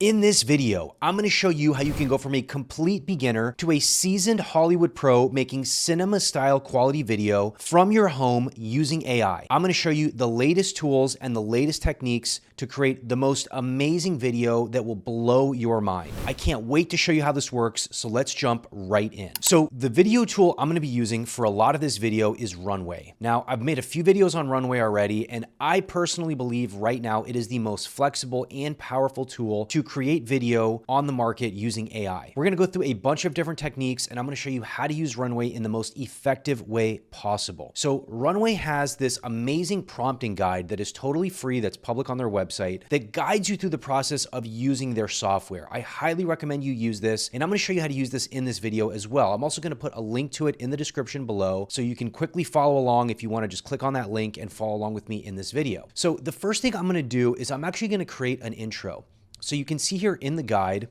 In this video, I'm going to show you how you can go from a complete beginner to a seasoned Hollywood pro making cinema-style quality video from your home using AI. I'm going to show you the latest tools and the latest techniques to create the most amazing video that will blow your mind. I can't wait to show you how this works, so let's jump right in. So the video tool I'm going to be using for a lot of this video is Runway. Now, I've made a few videos on Runway already, and I personally believe right now it is the most flexible and powerful tool to create video on the market using AI. We're gonna go through a bunch of different techniques, and I'm gonna show you how to use Runway in the most effective way possible. So Runway has this amazing prompting guide that is totally free, that's public on their website, that guides you through the process of using their software. I highly recommend you use this, and I'm gonna show you how to use this in this video as well. I'm also gonna put a link to it in the description below, so you can quickly follow along if you wanna just click on that link and follow along with me in this video. So the first thing I'm gonna do is I'm actually gonna create an intro. So you can see here in the guide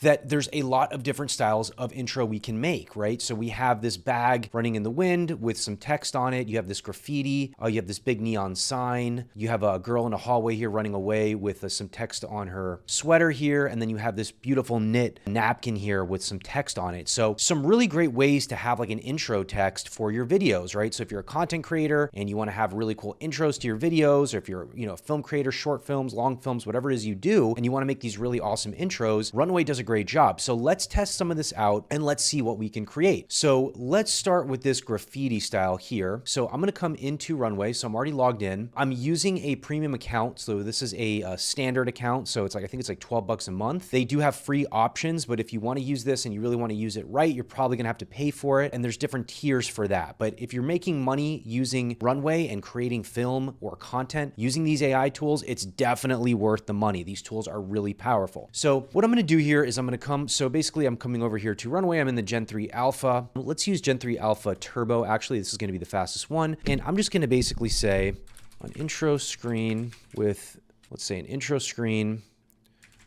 that there's a lot of different styles of intro we can make, right? So we have this bag running in the wind with some text on it. You have this graffiti. You have this big neon sign. You have a girl in a hallway here running away with some text on her sweater here. And then you have this beautiful knit napkin here with some text on it. So some really great ways to have like an intro text for your videos, right? So if you're a content creator and you want to have really cool intros to your videos, or if you're, a film creator, short films, long films, whatever it is you do, and you want to make these really awesome intros, Runway does a great job. So let's test some of this out and let's see what we can create. So let's start with this graffiti style here. So I'm going to come into Runway. So I'm already logged in. I'm using a premium account. So this is a standard account. So it's like, I think it's like 12 bucks a month. They do have free options, but if you want to use this and you really want to use it right, you're probably going to have to pay for it. And there's different tiers for that. But if you're making money using Runway and creating film or content using these AI tools, it's definitely worth the money. These tools are really powerful. So what I'm going to do here is I'm going to come, so basically I'm coming over here to Runway. I'm in the Gen 3 Alpha. Let's use Gen 3 Alpha Turbo. Actually, this is going to be the fastest one. And I'm just going to basically say an intro screen with, let's say an intro screen,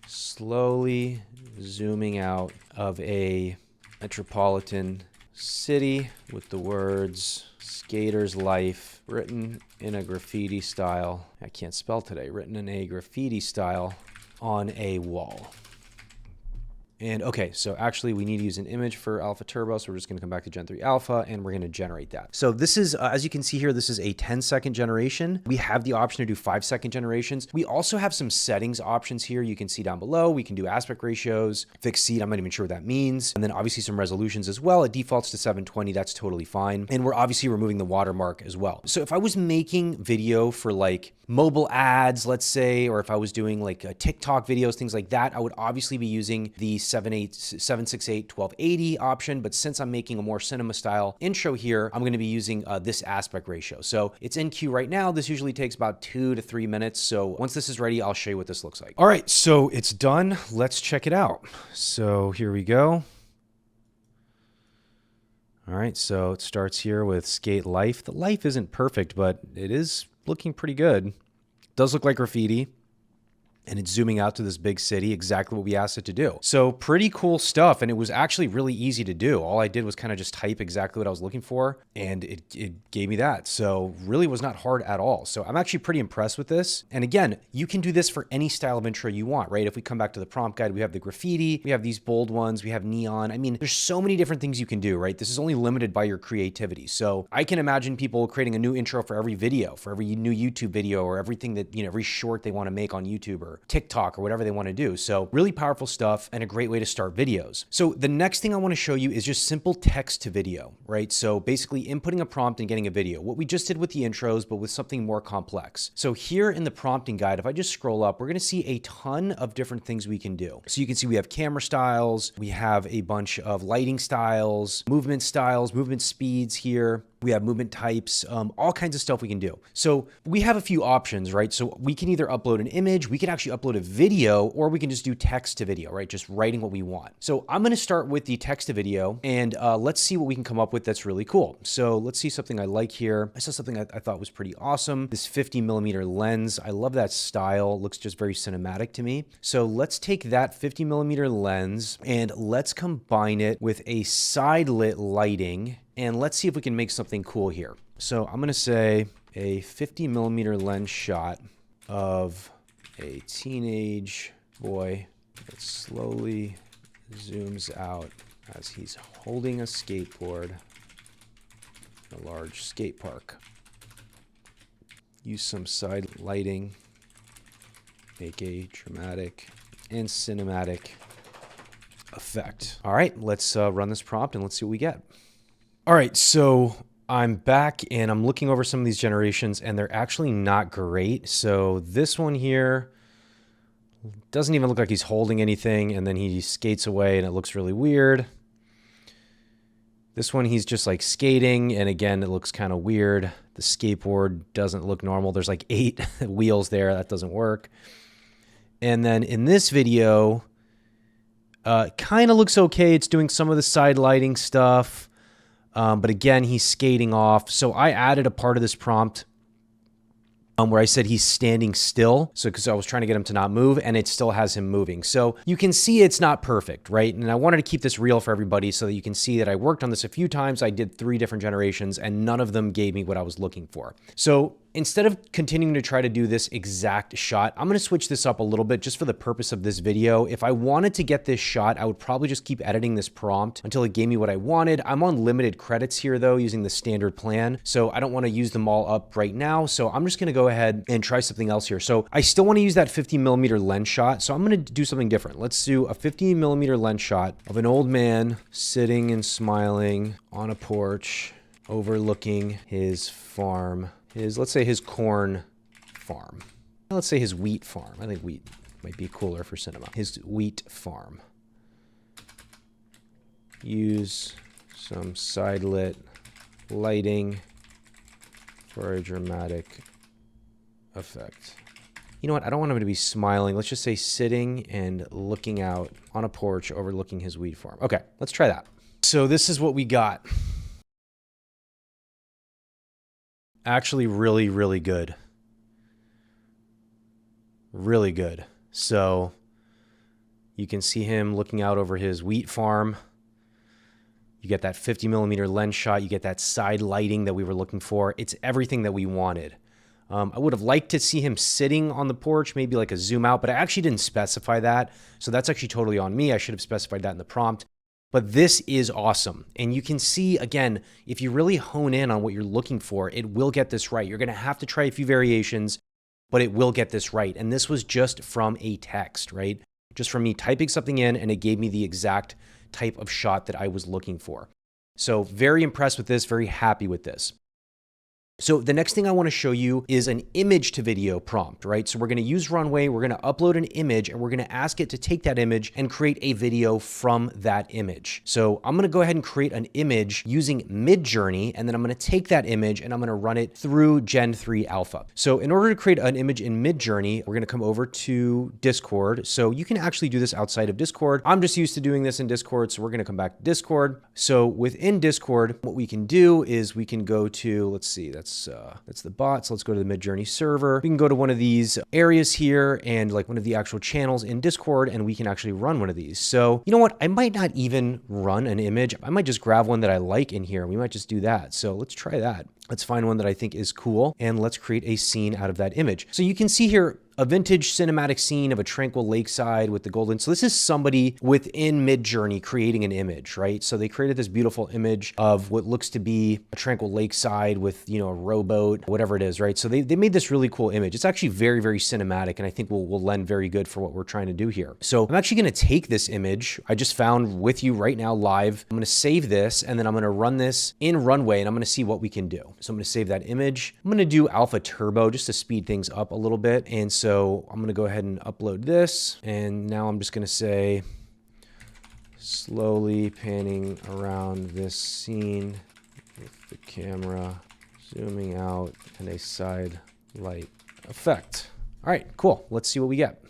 slowly zooming out of a metropolitan city with the words skater's life written in a graffiti style. I can't spell today. Written in a graffiti style on a wall. And okay, so actually we need to use an image for Alpha Turbo. So we're just going to come back to Gen 3 Alpha and we're going to generate that. So this is, as you can see here, this is a 10-second generation. We have the option to do 5-second generations. We also have some settings options here. You can see down below, we can do aspect ratios, fixed seed. I'm not even sure what that means. And then obviously some resolutions as well. It defaults to 720. That's totally fine. And we're obviously removing the watermark as well. So if I was making video for like mobile ads, let's say, or if I was doing like TikTok videos, things like that, I would obviously be using the 768 1280 option. But since I'm making a more cinema style intro here, I'm going to be using this aspect ratio. So it's in queue right now. This usually takes about 2 to 3 minutes. So once this is ready, I'll show you what this looks like. All right, so it's done. Let's check it out. So here we go. All right, so it starts here with skate life. The life isn't perfect, but it is looking pretty good. It does look like graffiti. And it's zooming out to this big city, exactly what we asked it to do. So pretty cool stuff. And it was actually really easy to do. All I did was kind of just type exactly what I was looking for, and it gave me that. So really was not hard at all. So I'm actually pretty impressed with this. And again, you can do this for any style of intro you want, right? If we come back to the prompt guide, we have the graffiti, we have these bold ones, we have neon. I mean, there's so many different things you can do, right? This is only limited by your creativity. So I can imagine people creating a new intro for every video, for every new YouTube video, or everything that, every short they want to make on YouTube or TikTok or whatever they want to do. So really powerful stuff and a great way to start videos. So the next thing I want to show you is just simple text to video, right? So basically inputting a prompt and getting a video. What we just did with the intros, but with something more complex. So here in the prompting guide, if I just scroll up, we're going to see a ton of different things we can do. So you can see we have camera styles, we have a bunch of lighting styles, movement speeds here. We have movement types, all kinds of stuff we can do. So we have a few options, right? So we can either upload an image, we can actually upload a video, or we can just do text to video, right? Just writing what we want. So I'm going to start with the text to video, and let's see what we can come up with that's really cool. So let's see something I like here. I saw something I thought was pretty awesome. This 50mm lens. I love that style. It looks just very cinematic to me. So let's take that 50mm lens and let's combine it with a side lit lighting. And let's see if we can make something cool here. So I'm going to say a 50mm lens shot of a teenage boy It slowly zooms out as he's holding a skateboard in a large skate park. Use some side lighting, make a dramatic and cinematic effect. All right, let's run this prompt and let's see what we get. All right, so I'm back and I'm looking over some of these generations and they're actually not great. So this one here doesn't even look like he's holding anything, and then he skates away and it looks really weird. This one, he's just like skating, and again, it looks kind of weird. The skateboard doesn't look normal. There's like 8 wheels there. That doesn't work. And then in this video, kind of looks okay. It's doing some of the side lighting stuff. But again, he's skating off. So I added a part of this prompt where I said he's standing still. So because I was trying to get him to not move, and it still has him moving. So you can see it's not perfect, right? And I wanted to keep this real for everybody so that you can see that I worked on this a few times. I did 3 different generations and none of them gave me what I was looking for. So instead of continuing to try to do this exact shot, I'm going to switch this up a little bit just for the purpose of this video. If I wanted to get this shot, I would probably just keep editing this prompt until it gave me what I wanted. I'm on limited credits here though, using the standard plan. So I don't want to use them all up right now. So I'm just going to go ahead and try something else here. So I still want to use that 50mm lens shot. So I'm going to do something different. Let's do a 50mm lens shot of an old man sitting and smiling on a porch overlooking his farm. Let's say his corn farm. Let's say his wheat farm. I think wheat might be cooler for cinema. His wheat farm. Use some side lit lighting for a dramatic effect. You know what? I don't want him to be smiling. Let's just say sitting and looking out on a porch overlooking his wheat farm. Okay, let's try that. So this is what we got. Actually really, really good. Really good. So you can see him looking out over his wheat farm. You get that 50mm lens shot. You get that side lighting that we were looking for. It's everything that we wanted. I would have liked to see him sitting on the porch, maybe like a zoom out, but I actually didn't specify that. So that's actually totally on me. I should have specified that in the prompt. But this is awesome. And you can see, again, if you really hone in on what you're looking for, it will get this right. You're going to have to try a few variations, but it will get this right. And this was just from a text, right? Just from me typing something in, and it gave me the exact type of shot that I was looking for. So very impressed with this, very happy with this. So the next thing I want to show you is an image to video prompt, right? So we're going to use Runway, we're going to upload an image, and we're going to ask it to take that image and create a video from that image. So I'm going to go ahead and create an image using Midjourney, and then I'm going to take that image and I'm going to run it through Gen 3 Alpha. So in order to create an image in Midjourney, we're going to come over to Discord. So you can actually do this outside of Discord. I'm just used to doing this in Discord, so we're going to come back to Discord. So within Discord, what we can do is we can go to, let's see, that's the bot. So let's go to the Midjourney server. We can go to one of these areas here and like one of the actual channels in Discord, and we can actually run one of these. So you know what? I might not even run an image. I might just grab one that I like in here. We might just do that. So let's try that. Let's find one that I think is cool, and let's create a scene out of that image. So you can see here a vintage cinematic scene of a tranquil lakeside with the golden. So this is somebody within Midjourney creating an image, right? So they created this beautiful image of what looks to be a tranquil lakeside with, you know, a rowboat, whatever it is, right? So they made this really cool image. It's actually very, very cinematic, and I think will lend very good for what we're trying to do here. So I'm actually going to take this image I just found with you right now live. I'm going to save this, and then I'm going to run this in Runway, and I'm going to see what we can do. So I'm going to save that image. I'm going to do Alpha Turbo just to speed things up a little bit. And so I'm going to go ahead and upload this. And now I'm just going to say, slowly panning around this scene with the camera zooming out and a side light effect. All right, cool. Let's see what we get.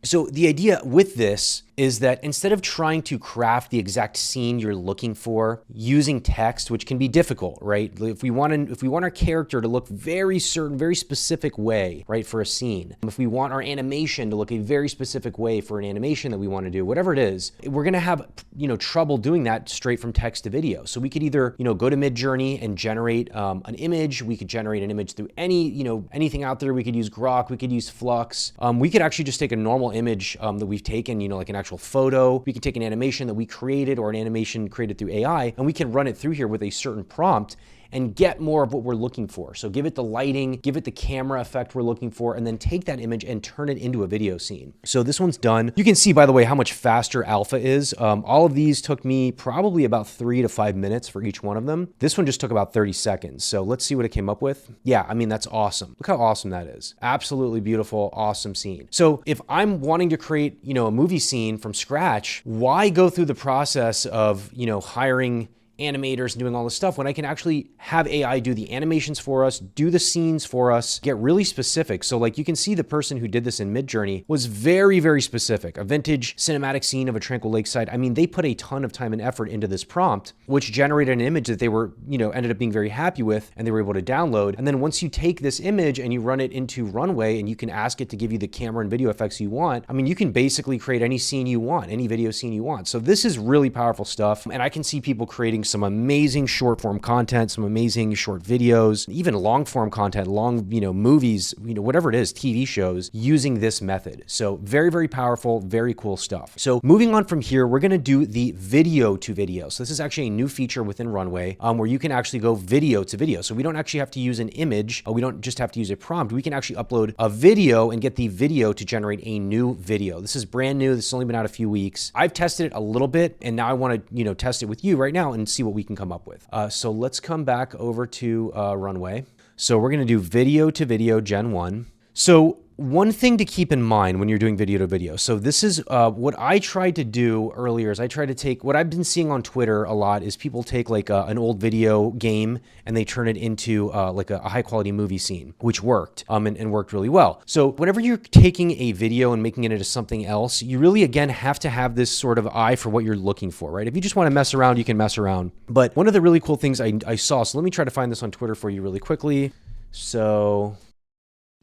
So the idea with this is that instead of trying to craft the exact scene you're looking for using text, which can be difficult, right? If we want our character to look very certain, very specific way, right, for a scene. If we want our animation to look a very specific way for an animation that we want to do, whatever it is, we're going to have, you know, trouble doing that straight from text to video. So we could either, you know, go to Midjourney and generate an image. We could generate an image through anything out there. We could use Grok. We could use Flux. We could actually just take a normal normal image that we've taken, you know, like an actual photo. We can take an animation that we created or an animation created through AI, and we can run it through here with a certain prompt and get more of what we're looking for. So give it the lighting, give it the camera effect we're looking for, and then take that image and turn it into a video scene. So this one's done. You can see, by the way, how much faster alpha is. All of these took me probably about 3 to 5 minutes for each one of them. This one just took about 30 seconds. So let's see what it came up with. Yeah, I mean, that's awesome. Look how awesome that is. Absolutely beautiful, awesome scene. So if I'm wanting to create, you know, a movie scene from scratch, why go through the process of, you know, hiring animators and doing all this stuff when I can actually have AI do the animations for us, do the scenes for us, get really specific. So like you can see the person who did this in Midjourney was very, very specific. A vintage cinematic scene of a tranquil lakeside. I mean, they put a ton of time and effort into this prompt, which generated an image that they were, you know, ended up being very happy with and they were able to download. And then once you take this image and you run it into Runway and you can ask it to give you the camera and video effects you want, I mean, you can basically create any scene you want, any video scene you want. So this is really powerful stuff. And I can see people creating some amazing short form content, some amazing short videos, even long form content, long, you know, movies, you know, whatever it is, TV shows using this method. So very, very powerful, very cool stuff. So moving on from here, we're going to do the video to video. So this is actually a new feature within Runway where you can actually go video to video. So we don't actually have to use an image. We don't just have to use a prompt. We can actually upload a video and get the video to generate a new video. This is brand new. This has only been out a few weeks. I've tested it a little bit and now I want to, you know, test it with you right now and see what we can come up with. So let's come back over to Runway. So we're going to do video to video Gen 1. So one thing to keep in mind when you're doing video to video. So this is what I tried to do earlier is I tried to take what I've been seeing on Twitter a lot is people take like an old video game and they turn it into like a high quality movie scene, which worked and worked really well. So whenever you're taking a video and making it into something else, you really, again, have to have this sort of eye for what you're looking for, right? If you just want to mess around, you can mess around. But one of the really cool things I saw, so let me try to find this on Twitter for you really quickly. So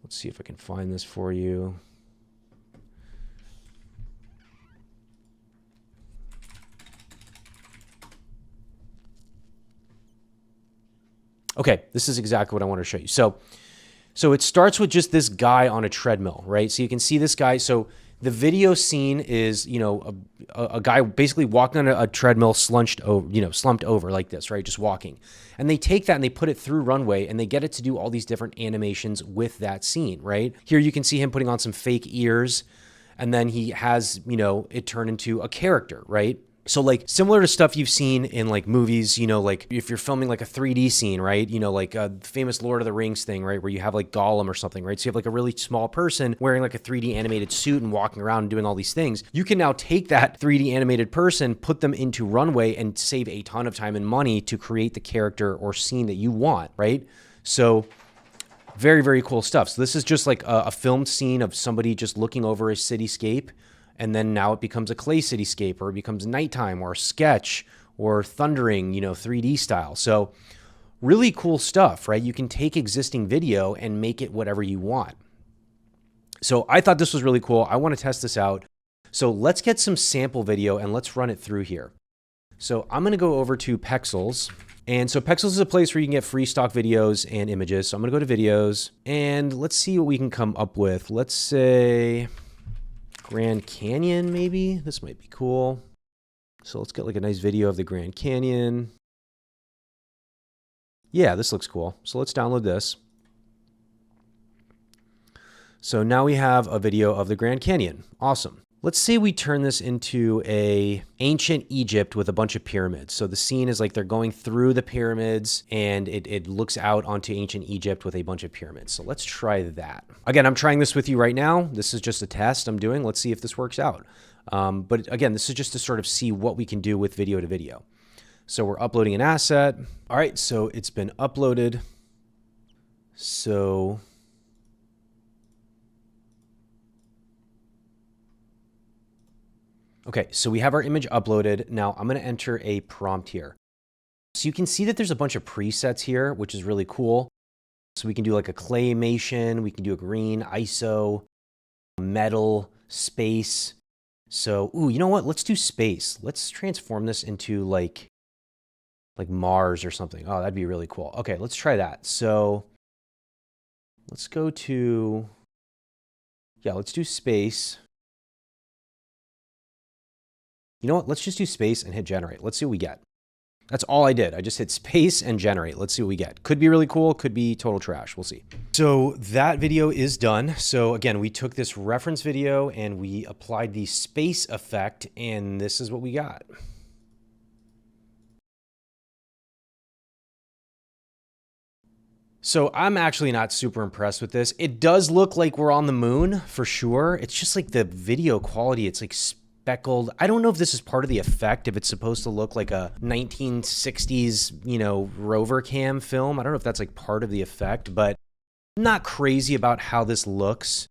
let's see if I can find this for you. Okay, this is exactly what I want to show you. So it starts with just this guy on a treadmill, right? So you can see this guy. So the video scene is, you know, a guy basically walking on a treadmill, slumped over like this, right? Just walking. And they take that and they put it through Runway and they get it to do all these different animations with that scene, right? Here you can see him putting on some fake ears and then he has, you know, it turn into a character, right? So like similar to stuff you've seen in like movies, you know, like if you're filming like a 3D scene, right? You know, like a famous Lord of the Rings thing, right? Where you have like Gollum or something, right? So you have like a really small person wearing like a 3D animated suit and walking around and doing all these things. You can now take that 3D animated person, put them into Runway and save a ton of time and money to create the character or scene that you want, right? So very, very cool stuff. So this is just like a filmed scene of somebody just looking over a cityscape. And then now it becomes a clay cityscape or it becomes nighttime or a sketch or thundering, you know, 3D style. So really cool stuff, right? You can take existing video and make it whatever you want. So I thought this was really cool. I want to test this out. So let's get some sample video and let's run it through here. So I'm going to go over to Pexels. And so Pexels is a place where you can get free stock videos and images. So I'm going to go to videos and let's see what we can come up with. Let's say Grand Canyon, maybe. This might be cool. So let's get like a nice video of the Grand Canyon. Yeah, this looks cool. So let's download this. So now we have a video of the Grand Canyon. Awesome. Let's say we turn this into a ancient Egypt with a bunch of pyramids. So the scene is like they're going through the pyramids and it looks out onto ancient Egypt with a bunch of pyramids. So let's try that. Again, I'm trying this with you right now. This is just a test I'm doing. Let's see if this works out. But again, this is just to sort of see what we can do with video to video. So we're uploading an asset. All right, so it's been uploaded. So okay, so we have our image uploaded. Now I'm going to enter a prompt here. So you can see that there's a bunch of presets here, which is really cool. So we can do like a claymation, we can do a green, ISO, metal, space. So, ooh, you know what? Let's do space. Let's transform this into like Mars or something. Oh, that'd be really cool. Okay, let's try that. So let's go to, yeah, let's do space. You know what? Let's just do space and hit generate. Let's see what we get. That's all I did. I just hit space and generate. Let's see what we get. Could be really cool. Could be total trash. We'll see. So that video is done. So again, we took this reference video and we applied the space effect, and this is what we got. So I'm actually not super impressed with this. It does look like we're on the moon for sure. It's just like the video quality. It's like speckled. I don't know if this is part of the effect, if it's supposed to look like a 1960s, you know, rover cam film. I don't know if that's like part of the effect, but I'm not crazy about how this looks.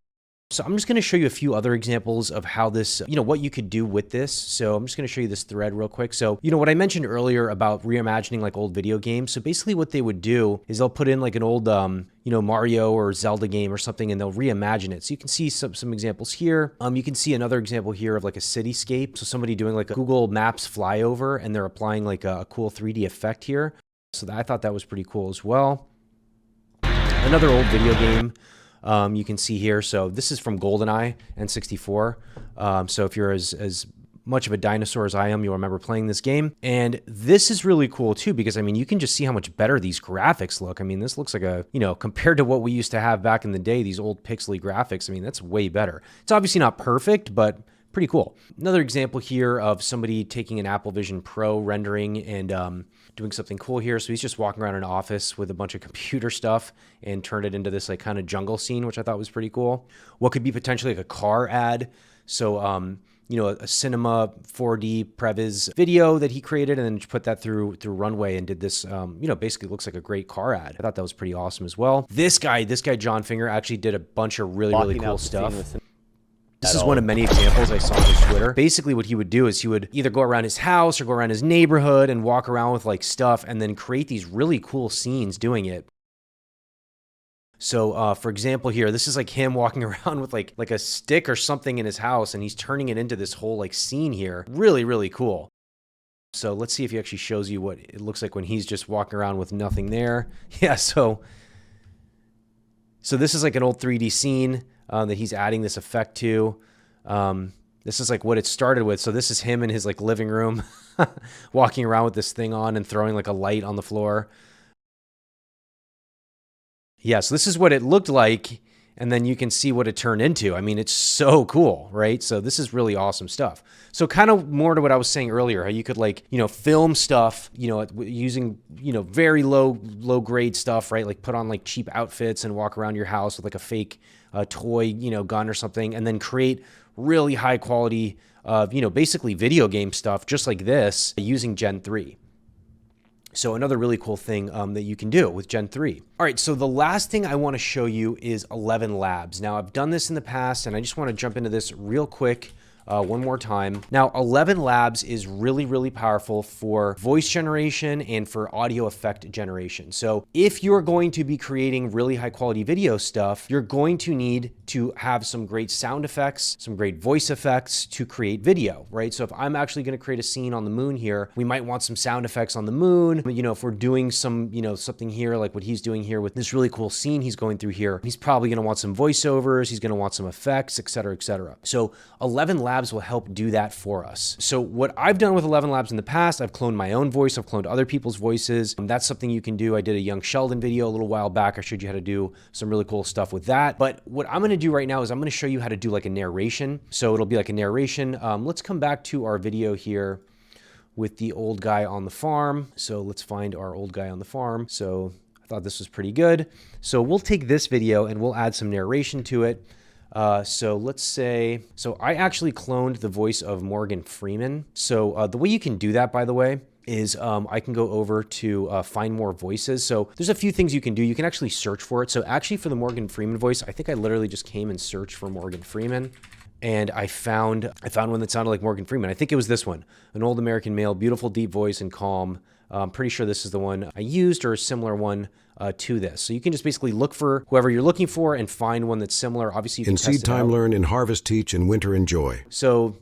So I'm just going to show you a few other examples of how this, you know, what you could do with this. So I'm just going to show you this thread real quick. So, you know, what I mentioned earlier about reimagining like old video games. So basically what they would do is they'll put in like an old, you know, Mario or Zelda game or something, and they'll reimagine it. So you can see some examples here. You can see another example here of like a cityscape. So somebody doing like a Google Maps flyover, and they're applying like a cool 3D effect here. So I thought that was pretty cool as well. Another old video game. You can see here. So this is from GoldenEye N64. So if you're as much of a dinosaur as I am, you'll remember playing this game. And this is really cool too, because I mean, you can just see how much better these graphics look. I mean, this looks like a, you know, compared to what we used to have back in the day, these old pixely graphics, I mean, that's way better. It's obviously not perfect, but pretty cool. Another example here of somebody taking an Apple Vision Pro rendering and doing something cool here. So he's just walking around an office with a bunch of computer stuff and turned it into this like kind of jungle scene, which I thought was pretty cool. What could be potentially like a car ad. So, you know, a cinema 4D previs video that he created, and then put that through Runway and did this, you know, basically looks like a great car ad. I thought that was pretty awesome as well. This guy, John Finger, actually did a bunch of really cool stuff. This is one of many examples I saw on his Twitter. Basically what he would do is he would either go around his house or go around his neighborhood and walk around with like stuff and then create these really cool scenes doing it. So for example here, this is like him walking around with like a stick or something in his house, and he's turning it into this whole like scene here. Really cool. So let's see if he actually shows you what it looks like when he's just walking around with nothing there. Yeah, so this is like an old 3D scene that he's adding this effect to. This is like what it started with. So this is him in his like living room walking around with this thing on and throwing like a light on the floor. Yeah, so this is what it looked like, and then you can see what it turned into. I mean, it's so cool, right? So this is really awesome stuff. So kind of more to what I was saying earlier, how you could like, you know, film stuff, you know, using, you know, very low grade stuff, right? Like put on like cheap outfits and walk around your house with like a fake toy, you know, gun or something, and then create really high quality, you know, basically video game stuff just like this using Gen 3. So another really cool thing that you can do with Gen 3. All right, so the last thing I want to show you is 11 Labs. Now, I've done this in the past, and I just want to jump into this real quick one more time. Now, 11 Labs is really powerful for voice generation and for audio effect generation. So if you're going to be creating really high quality video stuff, you're going to need to have some great sound effects, some great voice effects to create video, right? So if I'm actually going to create a scene on the moon here, we might want some sound effects on the moon. You know, if we're doing some, you know, something here like what he's doing here with this really cool scene he's going through here, he's probably going to want some voiceovers, he's going to want some effects, etc., etc. So 11 Labs will help do that for us. So what I've done with 11 Labs in the past, I've cloned my own voice, I've cloned other people's voices. That's something you can do. I did a Young Sheldon video a little while back. I showed you how to do some really cool stuff with that. But what I'm going to do right now is I'm going to show you how to do like a narration. So it'll be like a narration. Let's come back to our video here with the old guy on the farm. So let's find our old guy on the farm. So I thought this was pretty good. So we'll take this video and we'll add some narration to it. So let's say, so I actually cloned the voice of Morgan Freeman. So the way you can do that, by the way, is I can go over to find more voices. So there's a few things you can do. You can actually search for it. So actually for the Morgan Freeman voice, I think I literally just came and searched for Morgan Freeman. And I found one that sounded like Morgan Freeman. I think it was this one, an old American male, beautiful, deep voice and calm. I'm pretty sure this is the one I used or a similar one to this. So you can just basically look for whoever you're looking for and find one that's similar. Obviously, you can in seed time, learn, in harvest, teach, in winter, enjoy. So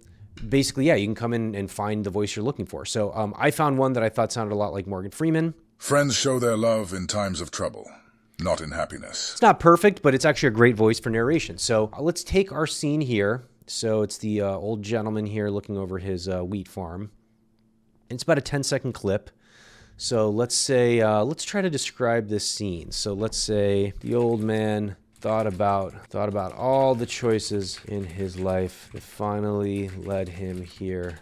basically, yeah, you can come in and find the voice you're looking for. So I found one that I thought sounded a lot like Morgan Freeman. Friends show their love in times of trouble, not in happiness. It's not perfect, but it's actually a great voice for narration. So let's take our scene here. So it's the old gentleman here looking over his wheat farm. And it's about a 10-second clip. So let's say, let's try to describe this scene. So let's say the old man thought about all the choices in his life that finally led him here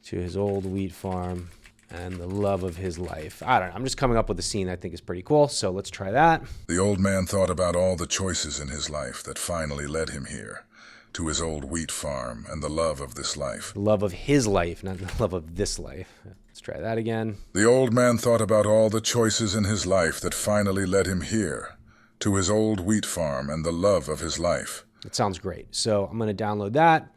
to his old wheat farm and the love of his life. I don't know. I'm just coming up with a scene I think is pretty cool. So let's try that. The old man thought about all the choices in his life that finally led him here, to his old wheat farm and the love of this life. The love of his life, not the love of this life. Let's try that again. The old man thought about all the choices in his life that finally led him here, to his old wheat farm and the love of his life. It sounds great. So I'm going to download that.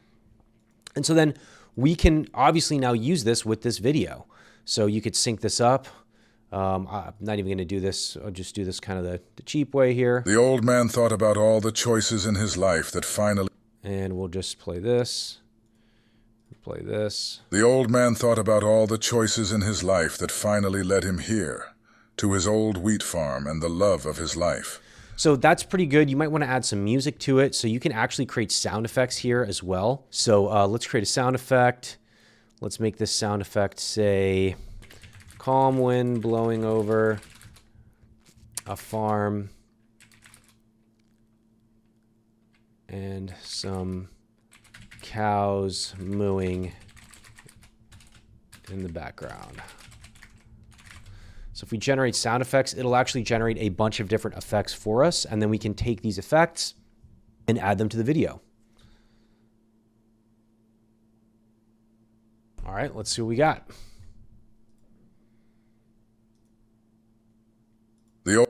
And so then we can obviously now use this with this video. So you could sync this up. I'm not even going to do this. I'll just do this kind of the cheap way here. The old man thought about all the choices in his life that finally... And we'll just play this. Play this. The old man thought about all the choices in his life that finally led him here, to his old wheat farm and the love of his life. So that's pretty good. You might want to add some music to it. So you can actually create sound effects here as well. So let's create a sound effect. Let's make this sound effect say, calm wind blowing over a farm and some cows mooing in the background. So if we generate sound effects, it'll actually generate a bunch of different effects for us, and then we can take these effects and add them to the video. All right, let's see what we got. The old...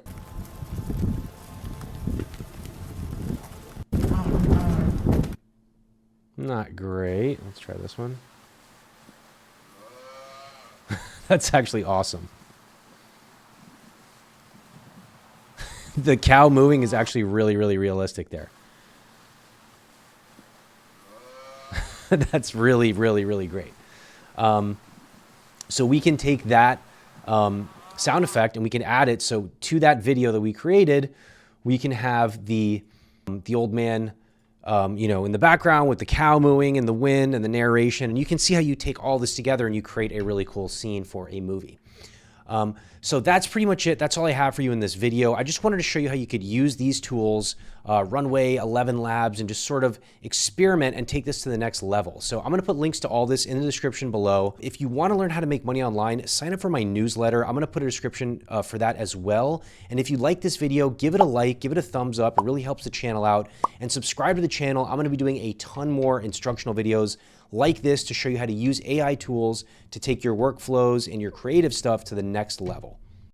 Not great. Let's try this one. That's actually awesome. The cow mooing is actually really, really realistic there. That's really, really, really great. So we can take that sound effect and we can add it. So to that video that we created, we can have the old man, you know, in the background with the cow mooing and the wind and the narration. And you can see how you take all this together and you create a really cool scene for a movie. So that's pretty much it. That's all I have for you in this video. I just wanted to show you how you could use these tools, Runway 11 Labs, and just sort of experiment and take this to the next level. So I'm going to put links to all this in the description below. If you want to learn how to make money online, sign up for my newsletter. I'm going to put a description for that as well. And if you like this video, give it a like, give it a thumbs up. It really helps the channel out. And subscribe to the channel. I'm going to be doing a ton more instructional videos like this to show you how to use AI tools to take your workflows and your creative stuff to the next level.